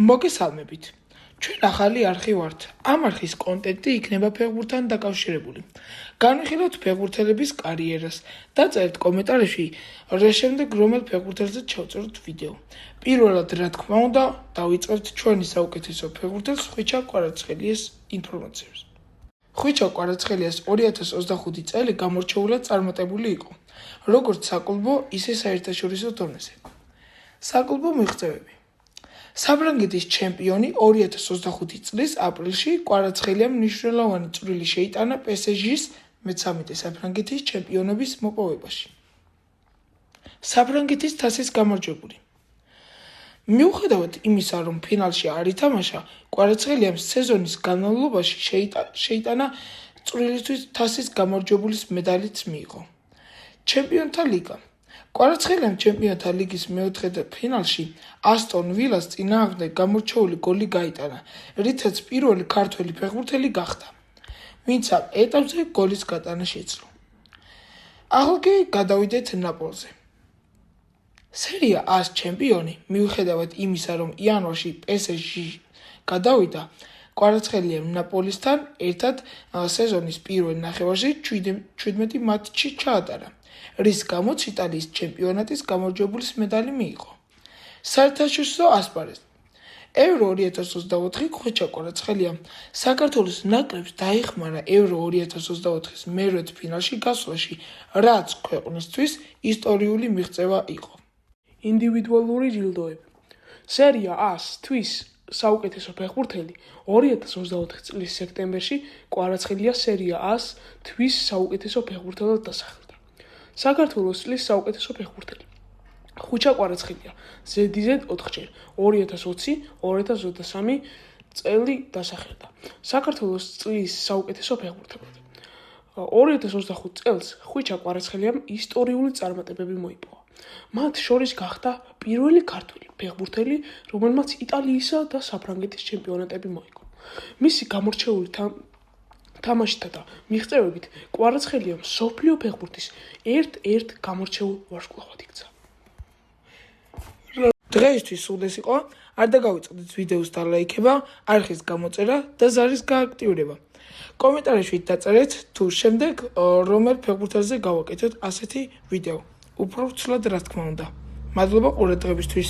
მოგესალმებით. ჩვენ ახალი არხი ვართ. ამ არხის კონტენტი იქნება ფეხბურთთან დაკავშირებული. განვიხილოთ ფეხბურთელების კარიერას. დაწერთ კომენტარებში, შემდეგ რომელ ფეხბურთელზე ჩავწეროთ ვიდეო. პირველად, რა თქმა უნდა, დავიწყებთ ჩვენი საუკეთესო ფეხბურთელს ხვიჩა კვარაცხელიას ინფორმაციებს. ხვიჩა კვარაცხელიას 2025 წელი გამორჩეულად წარმატებული იყო, როგორც საკლუბო, ისე საერთაშორისო დონეზე. საკლუბო მიღწევები. საფრანგეთის ჩემპიონი 2025 წლის აპრილში კვარაცხელიამ მნიშვნელოვანი წვლილი შეიტანა PSG-ს მე-13 საფრანგეთის ჩემპიონობის მოპოვებაში. საფრანგეთის თასის გამარჯვებული. მიუხედავად იმისა, რომ ფინალში არ ითამაშა, კვარაცხელიამ სეზონის განმავლობაში შეიტანა წვლილისთვის თასის გამარჯვებულის მედალიც მიიღო. ჩემპიონთა ლიგა. კვარაცხელიამ ჩემპიონთა ლიგის მეოთხე ფინალში ასტონ ვილას წინააღმდეგ გამორჩეული გოლი გაიტანა, რითაც პირველი ქართველი ფეხბურთელი გახდა, ვინც ამ ეტაპზე გოლის გატანა შეძლო. ახლა კი გადავიდეთ ნაპოლზე. სერია A-ს ჩემპიონი, მიუხედავად იმისა, რომ იანვარში PSG გადავიდა, კვარაცხელიამ ნაპოლისთან ერთად სეზონის პირველ ნახევარში 17 მატჩი ჩაატარა, რის გამოც იტალიის ჩემპიონატის გამარჯვებულის მედალი მიიღო. საერთაშორისო ასპარეზი. ევრო 2024 ხვიჩა კვარაცხელიამ საქართველოს ნაკრებს დაეხმარა ევრო 2024-ის მერვედ ფინალში გასვლაში, რაც ქვეყნისთვის ისტორიული მიღწევა იყო. ინდივიდუალური ჯილდოები. სერია A-თვის საუკეთესო ფეხბურთელი 2024 წლის სექტემბერში კვარაცხელია სერია A-თვის საუკეთესო ფეხბურთელად დასახელდა. საქართველოს წლის საუკეთესო ფეხბურთელი. ხვიჩა კვარაცხელია ZZ 4-ჯერ 2020-2023 წელი დასახელდა. საქართველოს წლის საუკეთესო ფეხბურთელად. 2025 წელს ხვიჩა კვარაცხელიამ ისტორიული წარმატებები მოიპოვა. მათ შორის გახდა პირველი ქართველი ფეხბურთელი, რომელმაც იტალიისა და საფრანგეთის ჩემპიონატები მოიგო. მისი გამორჩეული თამაშითა და მიღწევებით კვარაცხელიამ მსოფლიო ფეხბურთის ერთ-ერთ გამორჩეულ ვარსკვლავად იქცა. დღეისთვის სულ ეს იყო. არ დაგავიწყდეთ ვიდეოს დალაიქება, არხის გამოწერა და ზარის გააქტიურება. კომენტარებში დაწერეთ, თუ შემდეგ რომელ ფეხბურთელზე გავაკეთოთ ასეთი ვიდეო. უფრო ცუდად, რა თქმა უნდა. მადლობა ყურადღებისთვის.